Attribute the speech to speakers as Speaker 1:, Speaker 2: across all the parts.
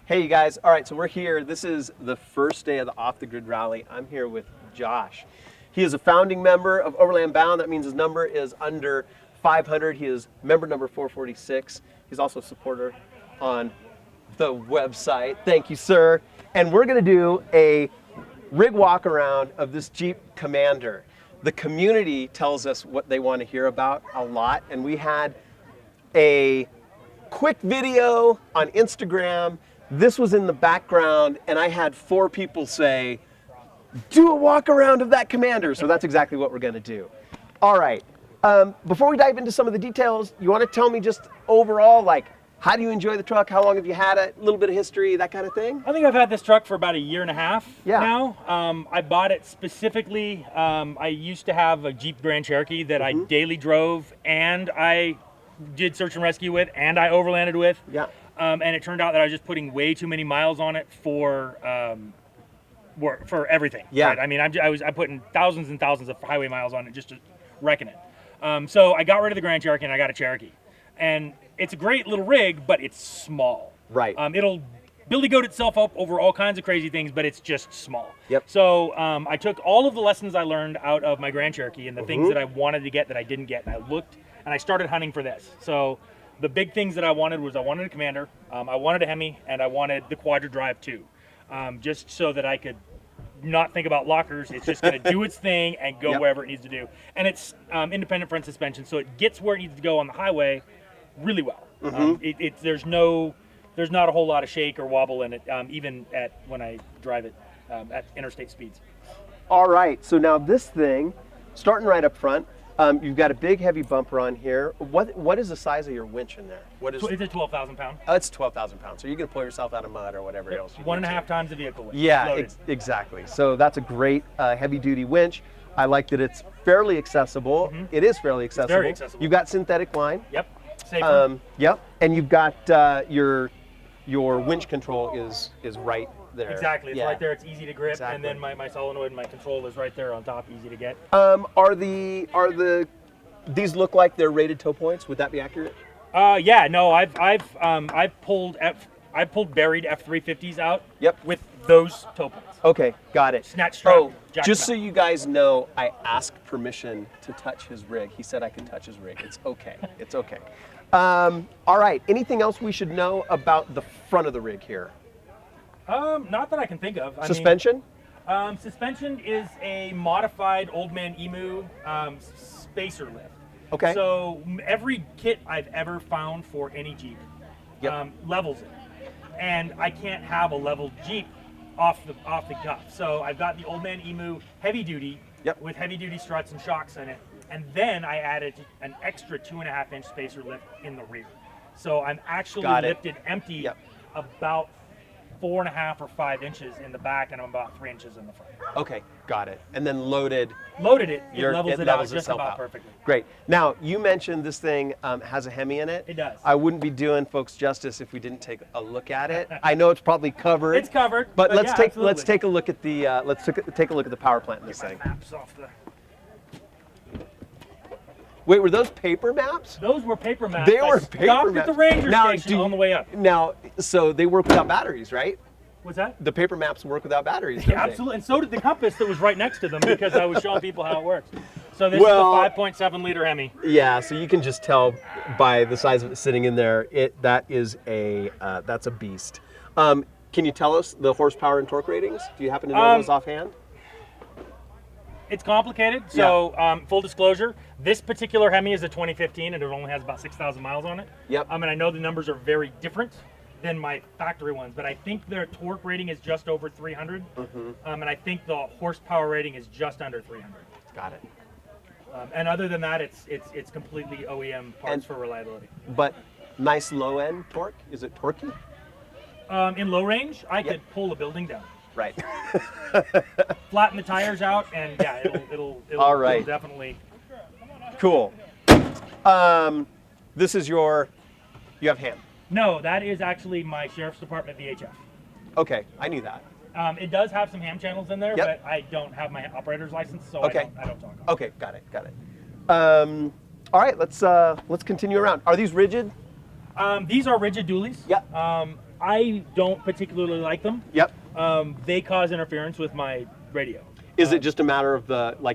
Speaker 1: Hey, you guys. All right, so we're here. This is the first day of the Off the Grid Rally. I'm here with Josh. He is a founding member of Overland Bound. That means his number is under 500. He is member number 446. He's also a supporter on the website. Thank you, sir. And we're going to do a rig walk around of this Jeep Commander. The community tells us what they want to hear about a lot, and we had a quick video on Instagram. This was in the background, and I had 4 people say, do a walk around of that Commander. So that's exactly what we're going to do. All right. Before we dive into some of the details, you want to tell me just overall, like, how do you enjoy the truck? How long have you had it? A little bit of history, that kind of thing?
Speaker 2: I think I've had this truck for about 1.5 years
Speaker 1: Yeah.
Speaker 2: now. I bought it specifically. I used to have a Jeep Grand Cherokee that I daily drove, and I did search and rescue with, and I overlanded with.
Speaker 1: Yeah.
Speaker 2: And it turned out that I was just putting way too many miles on it for everything.
Speaker 1: Yeah.
Speaker 2: Right? I mean, I put in thousands and thousands of highway miles on it just to wrecking it. So I got rid of the Grand Cherokee and I got a Cherokee. And it's a great little rig, but it's small.
Speaker 1: Right.
Speaker 2: It'll billy goat itself up over all kinds of crazy things, but it's just small.
Speaker 1: Yep.
Speaker 2: So I took all of the lessons I learned out of my Grand Cherokee and the things that I wanted to get that I didn't get, and I looked and I started hunting for this. So the big things that I wanted was I wanted a Commander, I wanted a Hemi, and I wanted the Quadra Drive too, just so that I could not think about lockers. It's just going to do its thing and go wherever it needs to do. And it's independent front suspension, so it gets where it needs to go on the highway really well. There's not a whole lot of shake or wobble in it, even when I drive it at interstate speeds.
Speaker 1: All right, so now this thing, starting right up front, you've got a big heavy bumper on here. What is the size of your winch in there?
Speaker 2: It's a 12,000 pound.
Speaker 1: Oh, it's 12,000 pounds. So you're going to pull yourself out of mud or whatever else. You
Speaker 2: 1.5 times the vehicle weight.
Speaker 1: Yeah, exactly. So that's a great heavy duty winch. I like that it's fairly accessible. It is fairly accessible.
Speaker 2: It's very accessible.
Speaker 1: You've got synthetic line.
Speaker 2: Yep. Safer.
Speaker 1: Yep. And you've got your winch control is right there.
Speaker 2: Exactly. It's right there. It's easy to grip, and then my solenoid and my control is right there on top, easy to get.
Speaker 1: These look like they're rated tow points? Would that be accurate?
Speaker 2: Yeah. No, I've pulled buried F350s out.
Speaker 1: Yep.
Speaker 2: With those tow points.
Speaker 1: Okay, got it.
Speaker 2: Snatch strap.
Speaker 1: Oh, just so you guys know, I asked permission to touch his rig. He said I could touch his rig. It's okay. It's okay. All right. Anything else we should know about the front of the rig here?
Speaker 2: Not that I can think of.
Speaker 1: Suspension?
Speaker 2: Suspension is a modified Old Man Emu spacer lift.
Speaker 1: Okay.
Speaker 2: So every kit I've ever found for any Jeep levels it, and I can't have a leveled Jeep off the cuff. So I've got the Old Man Emu heavy duty with heavy duty struts and shocks in it, and then I added an extra 2.5-inch spacer lift in the rear. So I'm actually lifted empty about 4.5 or 5 inches in the back, and I'm about 3 inches in the front.
Speaker 1: Okay, got it. And then loaded
Speaker 2: it levels it out just about perfectly.
Speaker 1: Great. Now, you mentioned this thing has a Hemi in it.
Speaker 2: It does.
Speaker 1: I wouldn't be doing folks justice if we didn't take a look at it. I know it's probably covered.
Speaker 2: It's covered.
Speaker 1: But let's take a look at the take a look at the power plant in this thing.
Speaker 2: Maps off the...
Speaker 1: Wait, were those paper maps?
Speaker 2: Those were paper maps.
Speaker 1: They were paper
Speaker 2: stopped
Speaker 1: maps.
Speaker 2: at the ranger station on the way up.
Speaker 1: Now, so they work without batteries, right?
Speaker 2: What's that?
Speaker 1: The paper maps work without batteries, don't they?
Speaker 2: Absolutely, and so did the compass that was right next to them, because I was showing people how it works. So this is a 5.7 liter Hemi.
Speaker 1: Yeah, so you can just tell by the size of it sitting in there, that's a beast. Can you tell us the horsepower and torque ratings? Do you happen to know those offhand?
Speaker 2: It's complicated. So full disclosure, this particular Hemi is a 2015, and it only has about 6,000 miles on it.
Speaker 1: Yep.
Speaker 2: And I know the numbers are very different than my factory ones, but I think their torque rating is just over 300, and I think the horsepower rating is just under 300.
Speaker 1: Got it.
Speaker 2: And other than that, it's completely OEM parts for reliability.
Speaker 1: But nice low end torque. Is it torquey?
Speaker 2: In low range, I could pull a building down.
Speaker 1: Right.
Speaker 2: Flatten the tires out, and it'll definitely.
Speaker 1: Cool. This is you have ham.
Speaker 2: No, that is actually my Sheriff's Department VHF.
Speaker 1: Okay, I knew that.
Speaker 2: It does have some ham channels in there, but I don't have my operator's license, so I don't talk on it.
Speaker 1: Okay, got it. All right, let's continue around. Are these rigid?
Speaker 2: These are rigid dualies.
Speaker 1: Yeah.
Speaker 2: I don't particularly like them.
Speaker 1: Yep.
Speaker 2: They cause interference with my radio.
Speaker 1: Is it just a matter of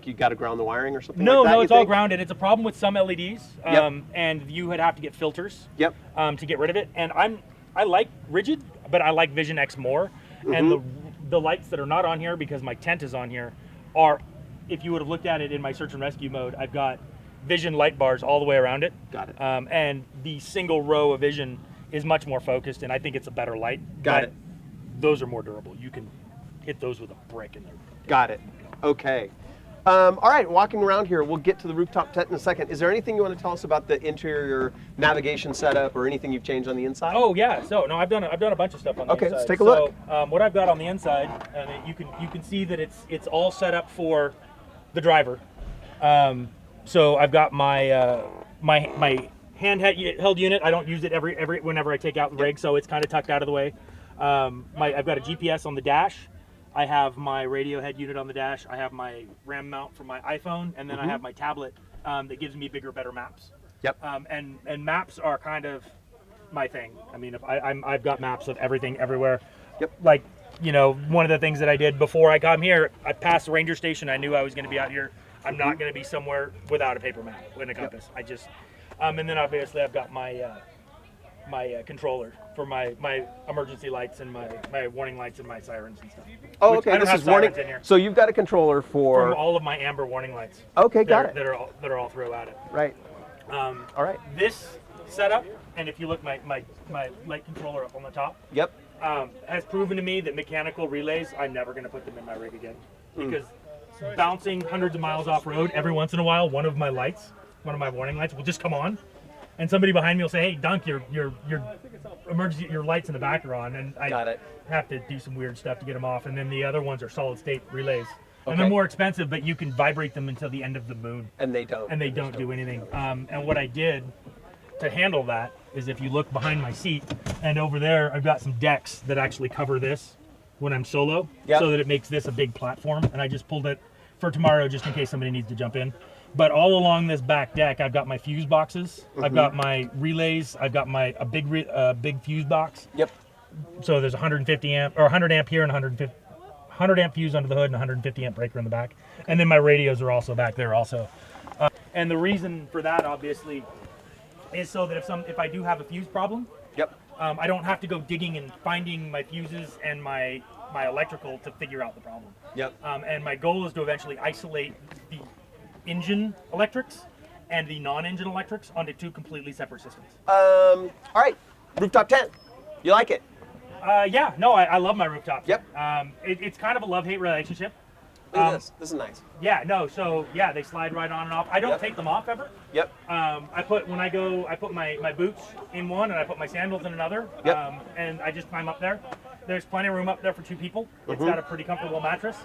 Speaker 1: you got to ground the wiring or something
Speaker 2: No,
Speaker 1: like that?
Speaker 2: no, it's all grounded. It's a problem with some LEDs,
Speaker 1: Yep.
Speaker 2: and you would have to get filters.
Speaker 1: Yep.
Speaker 2: To get rid of it. And I like rigid, but I like Vision X more. And the lights that are not on here, because my tent is on here, are, if you would have looked at it in my search and rescue mode, I've got Vision light bars all the way around it.
Speaker 1: Got it.
Speaker 2: And the single row of Vision is much more focused, and I think it's a better light.
Speaker 1: Got it.
Speaker 2: Those are more durable. You can hit those with a brick in there.
Speaker 1: Got it. Okay. All right, walking around here, we'll get to the rooftop tent in a second. Is there anything you want to tell us about the interior navigation setup or anything you've changed on the inside?
Speaker 2: Oh yeah, so no, I've done a bunch of stuff on the inside.
Speaker 1: Okay, let's take a look.
Speaker 2: So what I've got on the inside, and you can see that it's all set up for the driver. So I've got my my handheld unit. I don't use it whenever I take out the rig, so it's kind of tucked out of the way. I've got a GPS on the dash. I have my radio head unit on the dash. I have my RAM mount for my iPhone, and then I have my tablet that gives me bigger, better maps.
Speaker 1: Yep.
Speaker 2: And maps are kind of my thing. I mean, I've got maps of everything, everywhere.
Speaker 1: Yep.
Speaker 2: Like, you know, one of the things that I did before I come here, I passed the ranger station. I knew I was going to be out here. I'm not going to be somewhere without a paper map and a compass. Yep. I just, and then obviously I've got my my controller for my emergency lights and my warning lights and my sirens and stuff.
Speaker 1: Oh, okay. This is warning.
Speaker 2: In here.
Speaker 1: So you've got a controller for
Speaker 2: all of my amber warning lights.
Speaker 1: Okay, got it.
Speaker 2: That are all throughout it.
Speaker 1: Right. All right.
Speaker 2: This setup, and if you look my light controller up on the top.
Speaker 1: Yep.
Speaker 2: Has proven to me that mechanical relays, I'm never going to put them in my rig again, because bouncing hundreds of miles off road, every once in a while, one of my warning lights will just come on. And somebody behind me will say, "Hey, Dunk, your emergency, your lights in the back are on," and I have to do some weird stuff to get them off. And then the other ones are solid state relays, and they're more expensive, but you can vibrate them until the end of the moon.
Speaker 1: And they don't.
Speaker 2: And they don't do anything. And what I did to handle that is, if you look behind my seat, and over there, I've got some decks that actually cover this when I'm solo, so that it makes this a big platform. And I just pulled it for tomorrow, just in case somebody needs to jump in. But all along this back deck, I've got my fuse boxes. I've got my relays. I've got a big fuse box.
Speaker 1: Yep.
Speaker 2: So there's 150 amp or 100 amp here and 100 amp fuse under the hood and 150 amp breaker in the back. And then my radios are also back there also. And the reason for that, obviously, is so that if I do have a fuse problem, I don't have to go digging and finding my fuses and my electrical to figure out the problem.
Speaker 1: Yep.
Speaker 2: And my goal is to eventually isolate the engine electrics and the non-engine electrics onto two completely separate systems.
Speaker 1: All right, rooftop tent. You like it?
Speaker 2: Yeah, no, I love my rooftop.
Speaker 1: Yep.
Speaker 2: It's kind of a love-hate relationship.
Speaker 1: Look at this. This is nice.
Speaker 2: Yeah, no, so yeah, they slide right on and off. I don't take them off ever.
Speaker 1: Yep.
Speaker 2: I put my boots in one and I put my sandals in another.
Speaker 1: Yep.
Speaker 2: And I just climb up there. There's plenty of room up there for two people. It's got a pretty comfortable mattress.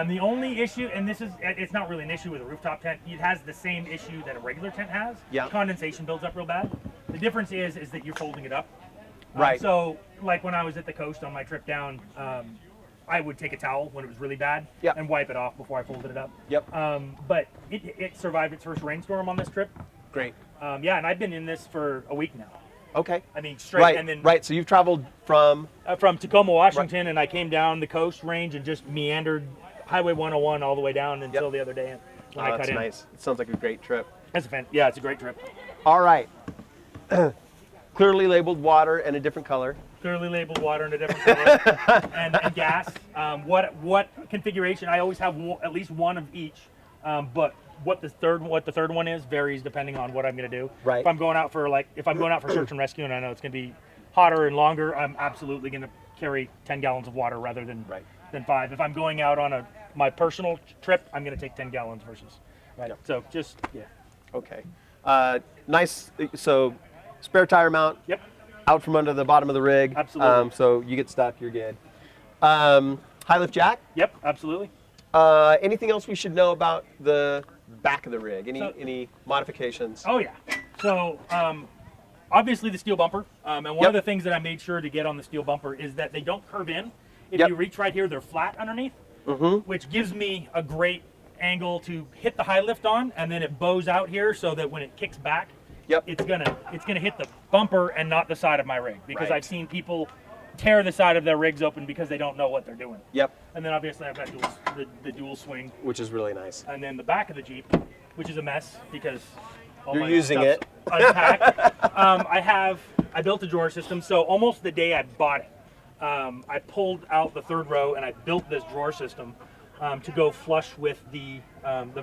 Speaker 2: The only issue, and it's not really an issue with a rooftop tent, it has the same issue that a regular tent has.
Speaker 1: Yeah.
Speaker 2: Condensation builds up real bad. The difference is that you're folding it up.
Speaker 1: Right.
Speaker 2: So, like when I was at the coast on my trip down, I would take a towel when it was really bad and wipe it off before I folded it up.
Speaker 1: Yep.
Speaker 2: But it survived its first rainstorm on this trip.
Speaker 1: Great.
Speaker 2: Yeah, and I've been in this for a week now.
Speaker 1: Okay.
Speaker 2: I mean, straight.
Speaker 1: Right.
Speaker 2: And then
Speaker 1: right. So you've traveled from
Speaker 2: Tacoma, Washington, and I came down the coast range and just meandered Highway 101 all the way down until the other day when I cut in.
Speaker 1: That's nice. It sounds like a great trip.
Speaker 2: It's a great trip.
Speaker 1: All right. Clearly labeled water and a different color.
Speaker 2: Clearly labeled water in a different color, and gas. What configuration? I always have at least one of each, but what the third one is varies depending on what I'm going to do.
Speaker 1: Right.
Speaker 2: If I'm going out for search and rescue, and I know it's going to be hotter and longer, I'm absolutely going to carry 10 gallons of water rather than 5. If I'm going out on my personal trip, I'm going to take 10 gallons versus. Right. Yep. So just
Speaker 1: Okay. Nice. So spare tire mount.
Speaker 2: Yep.
Speaker 1: Out from under the bottom of the rig.
Speaker 2: Absolutely.
Speaker 1: So you get stuck, you're good. High lift jack.
Speaker 2: Yep. Absolutely.
Speaker 1: Anything else we should know about the back of the rig? Any modifications?
Speaker 2: Oh yeah. So obviously the steel bumper, and one of the things that I made sure to get on the steel bumper is that they don't curve in. If you reach right here, they're flat underneath, which gives me a great angle to hit the high lift on, and then it bows out here so that when it kicks back, it's gonna hit the bumper and not the side of my rig. Because I've seen people tear the side of their rigs open because they don't know what they're doing.
Speaker 1: Yep.
Speaker 2: And then obviously I've got the dual swing.
Speaker 1: Which is really nice.
Speaker 2: And then the back of the Jeep, which is a mess because all
Speaker 1: You're
Speaker 2: my
Speaker 1: using
Speaker 2: stuff's
Speaker 1: it.
Speaker 2: unpacked. I built a drawer system, so almost the day I bought it, I pulled out the third row and I built this drawer system to go flush with the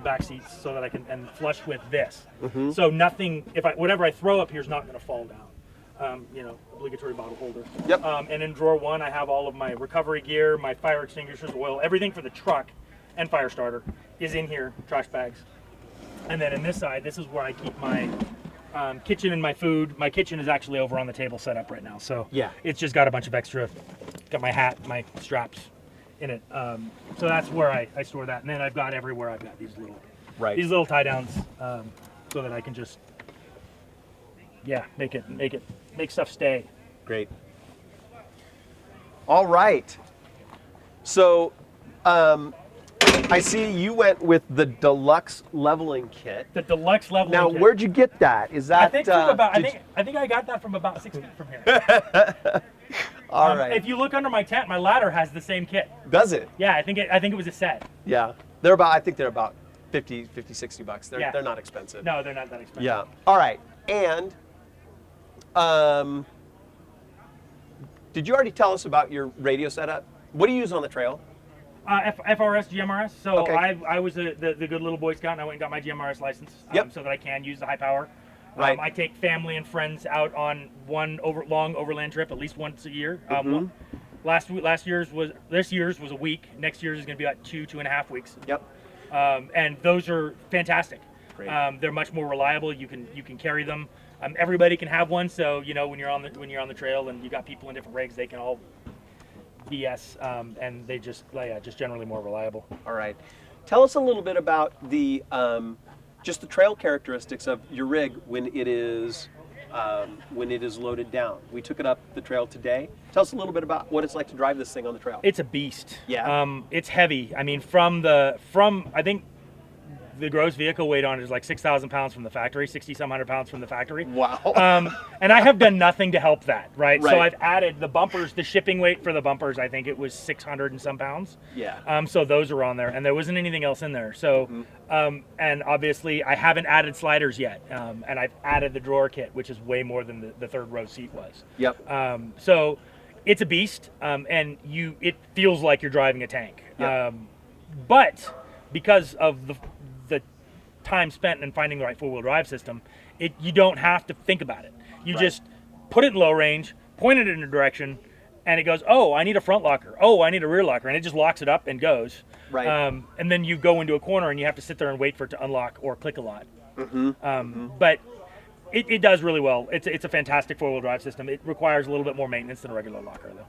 Speaker 2: back seats so that I can, and flush with this. So nothing, whatever I throw up here is not going to fall down. You know, obligatory bottle holder.
Speaker 1: Yep.
Speaker 2: And in drawer one, I have all of my recovery gear, my fire extinguishers, oil, everything for the truck and fire starter is in here, trash bags. And then in this side, this is where I keep my kitchen and my food. My kitchen is actually over on the table set up right now. So
Speaker 1: yeah,
Speaker 2: it's just got a bunch of extra, got my hat, my straps in it. So that's where I store that. And then I've got everywhere, I've got these little tie downs so that I can just, yeah, make stuff stay.
Speaker 1: Great. All right. So I see you went with the Deluxe Leveling Kit.
Speaker 2: The Deluxe Leveling
Speaker 1: Now,
Speaker 2: Kit.
Speaker 1: where'd you get that? Is that?
Speaker 2: I think I got that from about 6 feet from here.
Speaker 1: All right.
Speaker 2: If you look under my tent, my ladder has the same kit.
Speaker 1: Does it?
Speaker 2: Yeah, I think it was a set.
Speaker 1: Yeah. They're about, I think they're about 50, 60 bucks. They're not expensive.
Speaker 2: No, they're not that expensive.
Speaker 1: Yeah. All right. And did you already tell us about your radio setup? What do you use on the trail?
Speaker 2: FRS, GMRS. So
Speaker 1: okay.
Speaker 2: I was the good little Boy Scout, and I went and got my GMRS license so that I can use the high power.
Speaker 1: Right.
Speaker 2: I take family and friends out on one long overland trip at least once a year. This year's was a week. Next year's is going to be about 2.5 weeks.
Speaker 1: Yep.
Speaker 2: And those are fantastic.
Speaker 1: Great.
Speaker 2: They're much more reliable. You can carry them. Everybody can have one. So you know when you're on the trail and you got people in different rigs, they can all BS, and they just generally more reliable.
Speaker 1: All right. Tell us a little bit about the just the trail characteristics of your rig when it is loaded down. We took it up the trail today. Tell us a little bit about what it's like to drive this thing on the trail.
Speaker 2: It's a beast.
Speaker 1: Yeah.
Speaker 2: It's heavy. I mean, I think the gross vehicle weight on it is like 6,000 pounds from the factory, 60-some hundred pounds from the factory.
Speaker 1: Wow.
Speaker 2: And I have done nothing to help that, right?
Speaker 1: Right.
Speaker 2: So I've added the bumpers, the shipping weight for the bumpers, I think it was 600 and some pounds.
Speaker 1: Yeah.
Speaker 2: So those are on there, and there wasn't anything else in there. So, and obviously I haven't added sliders yet, and I've added the drawer kit, which is way more than the third row seat was.
Speaker 1: Yep.
Speaker 2: So it's a beast, and it feels like you're driving a tank.
Speaker 1: Yep.
Speaker 2: But because of the time spent in finding the right four-wheel drive system, you don't have to think about it. You just put it in low range, point it in a direction, and it goes, oh, I need a front locker. Oh, I need a rear locker. And it just locks it up and goes.
Speaker 1: Right.
Speaker 2: And then you go into a corner and you have to sit there and wait for it to unlock or click a lot. But it does really well. It's a fantastic four-wheel drive system. It requires a little bit more maintenance than a regular locker, though.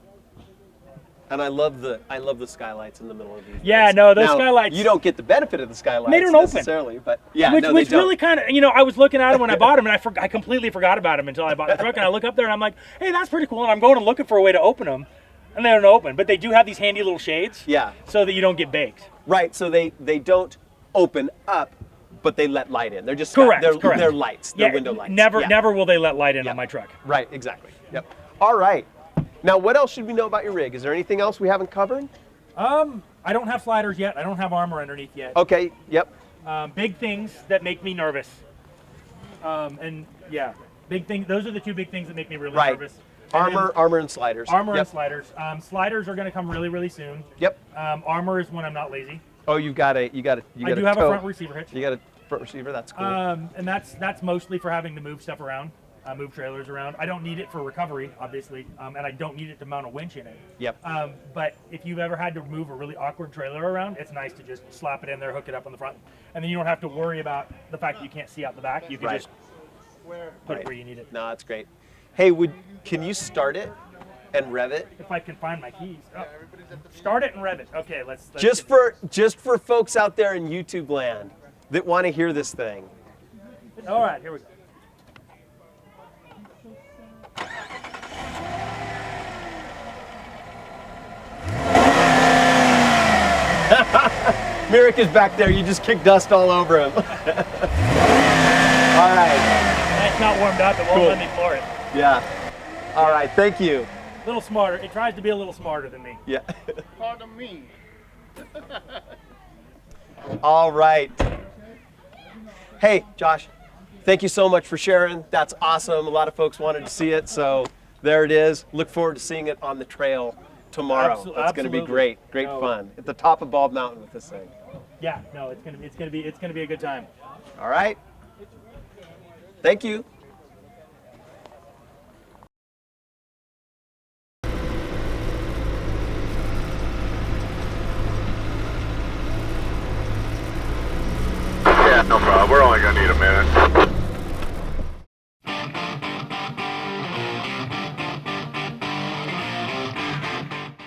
Speaker 1: And I love the skylights in the middle of these.
Speaker 2: Yeah,
Speaker 1: rigs.
Speaker 2: no, those
Speaker 1: now,
Speaker 2: skylights.
Speaker 1: You don't get the benefit of the skylights
Speaker 2: They don't open
Speaker 1: necessarily, but yeah,
Speaker 2: which really kind of, I was looking at them when I bought them, and I completely forgot about them until I bought the truck. And I look up there and I'm like, hey, that's pretty cool. And I'm going and looking for a way to open them, and they don't open. But they do have these handy little shades.
Speaker 1: Yeah.
Speaker 2: So that you don't get baked.
Speaker 1: Right. So they don't open up, but they let light in. They're just
Speaker 2: correct.
Speaker 1: They're lights. They're window lights.
Speaker 2: Never will they let light in on my truck.
Speaker 1: Right. Exactly. Yep. All right. Now, what else should we know about your rig? Is there anything else we haven't covered?
Speaker 2: I don't have sliders yet. I don't have armor underneath yet.
Speaker 1: Okay. Yep.
Speaker 2: Big things that make me nervous. And yeah, big thing. Those are the two big things that make me really nervous.
Speaker 1: Armor and sliders.
Speaker 2: Armor and sliders. Sliders are going to come really, really soon.
Speaker 1: Yep.
Speaker 2: Armor is when I'm not lazy.
Speaker 1: Oh, you got a.
Speaker 2: I do have a front receiver hitch.
Speaker 1: You got a front receiver. That's cool.
Speaker 2: And that's mostly for having to move stuff around. Move trailers around. I don't need it for recovery, obviously, and I don't need it to mount a winch in it.
Speaker 1: Yep.
Speaker 2: But if you've ever had to move a really awkward trailer around, it's nice to just slap it in there, hook it up on the front, and then you don't have to worry about the fact that you can't see out the back. You can just put it where you need it.
Speaker 1: No, that's great. Hey, can you start it and rev it?
Speaker 2: If I can find my keys. Oh. Start it and rev it. Okay, let's
Speaker 1: just for folks out there in YouTube land that want to hear this thing.
Speaker 2: All right, here we go.
Speaker 1: Merrick is back there. You just kicked dust all over him. All right.
Speaker 2: That's not warmed up. It won't let me floor it.
Speaker 1: Yeah. All right. Thank you.
Speaker 2: little smarter. It tries to be a little smarter than me.
Speaker 1: Yeah.
Speaker 3: Pardon me.
Speaker 1: All right. Hey, Josh, thank you so much for sharing. That's awesome. A lot of folks wanted to see it, so there it is. Look forward to seeing it on the trail tomorrow. That's going to be great. Great fun at the top of Bald Mountain with this thing.
Speaker 2: Yeah, no, it's gonna be a good time.
Speaker 1: All right. Thank you.
Speaker 4: Yeah, no problem. We're only going to need a minute.